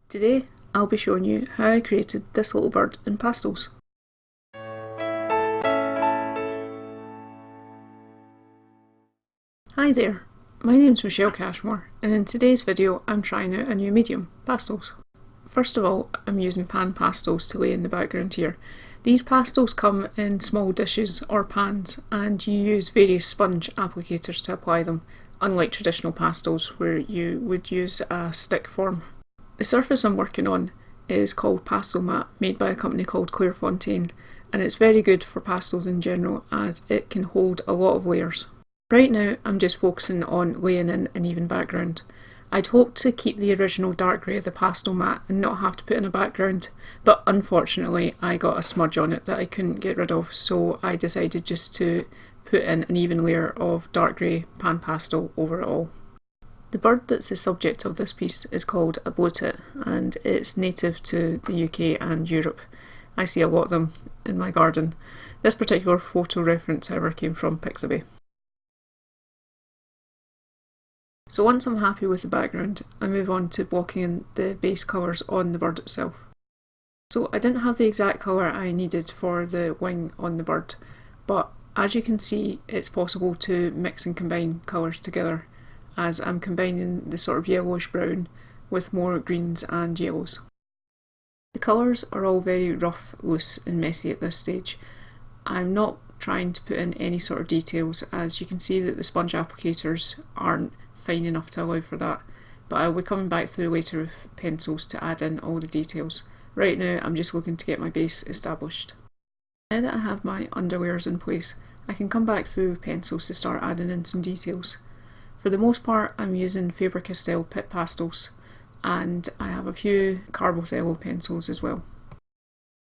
Today I'll be showing you how I created this little bird in Pastels. Hi there, my name's Michelle Cashmore and in today's video I'm trying out a new medium, Pastels. First of all, I'm using pan pastels to lay in the background here. These pastels come in small dishes or pans and you use various sponge applicators to apply them, unlike traditional pastels where you would use a stick form. The surface I'm working on is called Pastelmat, made by a company called Clairefontaine, and it's very good for pastels in general as it can hold a lot of layers. Right now I'm just focusing on laying in an even background. I'd hoped to keep the original dark grey of the Pastelmat and not have to put in a background, but unfortunately I got a smudge on it that I couldn't get rid of, so I decided just to put in an even layer of dark grey pan pastel over it all. The bird that's the subject of this piece is called a blue-tit and it's native to the UK and Europe. I see a lot of them in my garden. This particular photo reference however came from Pixabay. So once I'm happy with the background, I move on to blocking in the base colours on the bird itself. So I didn't have the exact colour I needed for the wing on the bird, but as you can see it's possible to mix and combine colours together, as I'm combining the sort of yellowish brown with more greens and yellows. The colours are all very rough, loose and messy at this stage. I'm not trying to put in any sort of details, as you can see that the sponge applicators aren't fine enough to allow for that, but I'll be coming back through later with pencils to add in all the details. Right now I'm just looking to get my base established. Now that I have my underlayers in place, I can come back through with pencils to start adding in some details. For the most part I'm using Faber Castell Pitt Pastels and I have a few Carbothello pencils as well.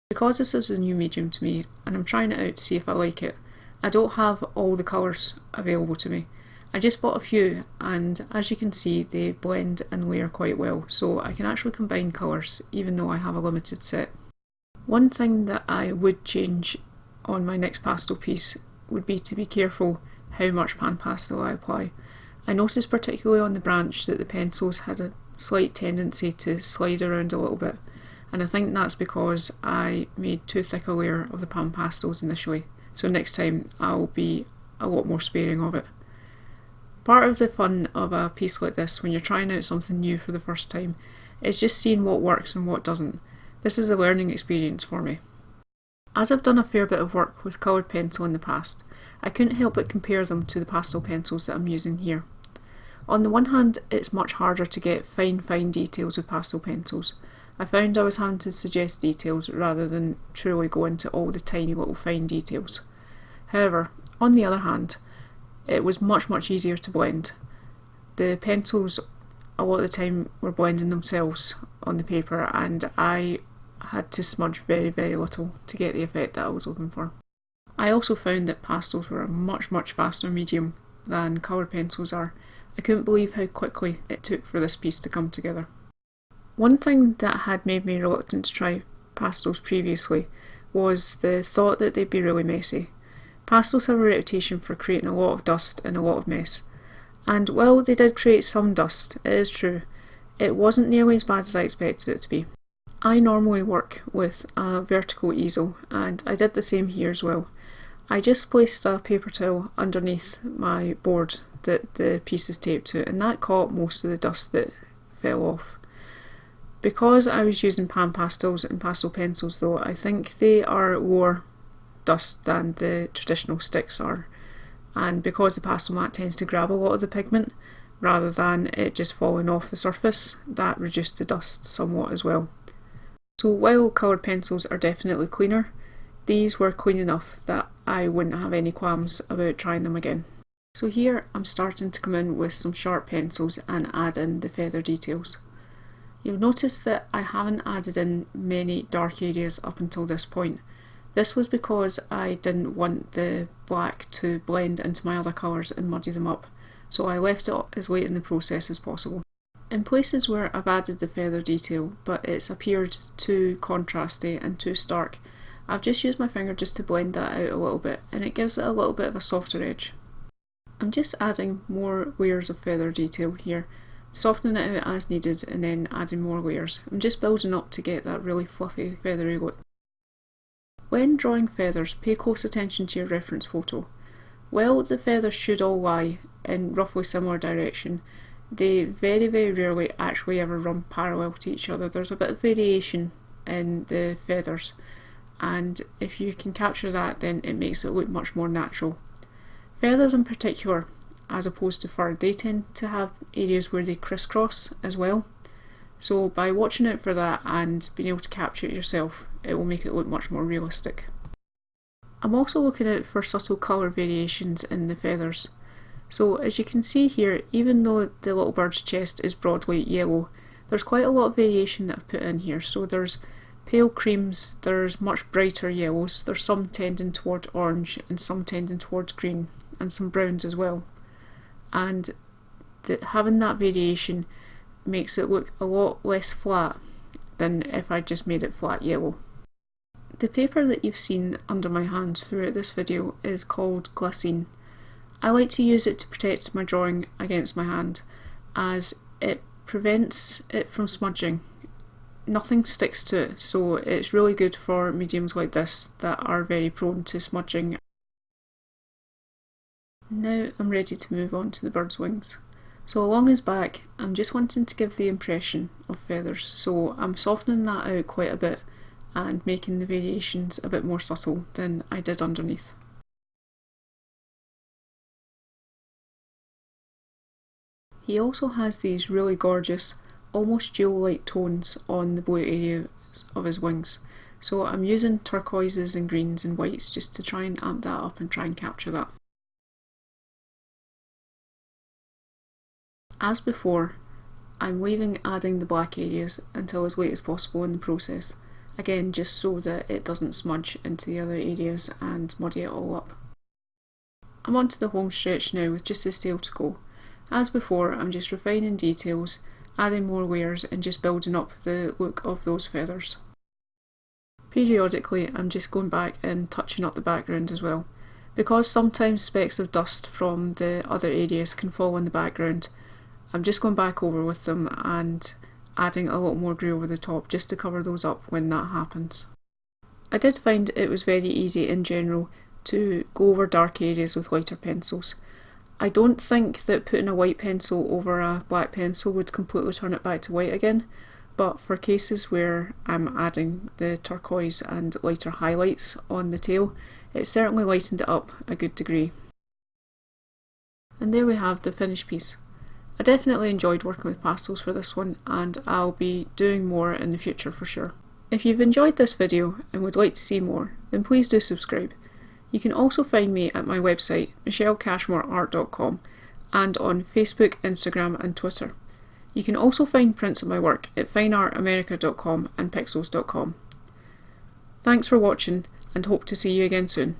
Because this is a new medium to me and I'm trying it out to see if I like it, I don't have all the colours available to me. I just bought a few and as you can see they blend and layer quite well, so I can actually combine colours even though I have a limited set. One thing that I would change on my next pastel piece would be to be careful how much pan pastel I apply. I noticed particularly on the branch that the pencils had a slight tendency to slide around a little bit, and I think that's because I made too thick a layer of the pan pastels initially, so next time I'll be a lot more sparing of it. Part of the fun of a piece like this when you're trying out something new for the first time is just seeing what works and what doesn't. This is a learning experience for me. As I've done a fair bit of work with coloured pencil in the past, I couldn't help but compare them to the pastel pencils that I'm using here. On the one hand, it's much harder to get fine details with pastel pencils. I found I was having to suggest details rather than truly go into all the tiny little fine details. However, on the other hand, it was much easier to blend. The pencils a lot of the time were blending themselves on the paper and I had to smudge very little to get the effect that I was looking for. I also found that pastels were a much faster medium than coloured pencils are. I couldn't believe how quickly it took for this piece to come together. One thing that had made me reluctant to try pastels previously was the thought that they'd be really messy. Pastels have a reputation for creating a lot of dust and a lot of mess. And while they did create some dust, it is true, it wasn't nearly as bad as I expected it to be. I normally work with a vertical easel and I did the same here as well. I just placed a paper towel underneath my board that the piece is taped to and that caught most of the dust that fell off. Because I was using pan pastels and pastel pencils though, I think they are lower dust than the traditional sticks are, and because the Pastelmat tends to grab a lot of the pigment rather than it just falling off the surface, that reduced the dust somewhat as well. So while coloured pencils are definitely cleaner, these were clean enough that I wouldn't have any qualms about trying them again. So here I'm starting to come in with some sharp pencils and add in the feather details. You'll notice that I haven't added in many dark areas up until this point. This was because I didn't want the black to blend into my other colours and muddy them up, so I left it as late in the process as possible. In places where I've added the feather detail but it's appeared too contrasty and too stark, I've just used my finger just to blend that out a little bit and it gives it a little bit of a softer edge. I'm just adding more layers of feather detail here softening it out as needed and then adding more layers. I'm just building up to get that really fluffy, feathery look. When drawing feathers, pay close attention to your reference photo. While the feathers should all lie in roughly similar direction, they very rarely actually ever run parallel to each other. There's a bit of variation in the feathers, and if you can capture that, then it makes it look much more natural. Feathers in particular, as opposed to fur, they tend to have areas where they crisscross as well. So by watching out for that and being able to capture it yourself, it will make it look much more realistic. I'm also looking out for subtle colour variations in the feathers. So as you can see here, even though the little bird's chest is broadly yellow, there's quite a lot of variation that I've put in here. So there's pale creams, there's much brighter yellows, there's some tending toward orange and some tending towards green, and some browns as well. And having that variation makes it look a lot less flat than if I just made it flat yellow. The paper that you've seen under my hand throughout this video is called Glacine. I like to use it to protect my drawing against my hand, as it prevents it from smudging. Nothing sticks to it, so it's really good for mediums like this that are very prone to smudging. Now I'm ready to move on to the bird's wings. So along his back, I'm just wanting to give the impression of feathers, so I'm softening that out quite a bit and making the variations a bit more subtle than I did underneath. He also has these really gorgeous, almost jewel-like tones on the blue areas of his wings, so I'm using turquoises and greens and whites just to try and amp that up and try and capture that. As before, I'm leaving adding the black areas until as late as possible in the process, again just so that it doesn't smudge into the other areas and muddy it all up. I'm on to the home stretch now with just his tail to go. As before, I'm just refining details, adding more layers and just building up the look of those feathers. Periodically, I'm just going back and touching up the background as well. Because sometimes specks of dust from the other areas can fall in the background, I'm just going back over with them and adding a lot more grey over the top just to cover those up when that happens. I did find it was very easy in general to go over dark areas with lighter pencils. I don't think that putting a white pencil over a black pencil would completely turn it back to white again, but for cases where I'm adding the turquoise and lighter highlights on the tail, it certainly lightened it up a good degree. And there we have the finished piece. I definitely enjoyed working with pastels for this one, and I'll be doing more in the future for sure. If you've enjoyed this video and would like to see more, then please do subscribe. You can also find me at my website, michellcashmoreart.com, and on Facebook, Instagram and Twitter. You can also find prints of my work at fineartamerica.com and pixels.com. Thanks for watching, and hope to see you again soon.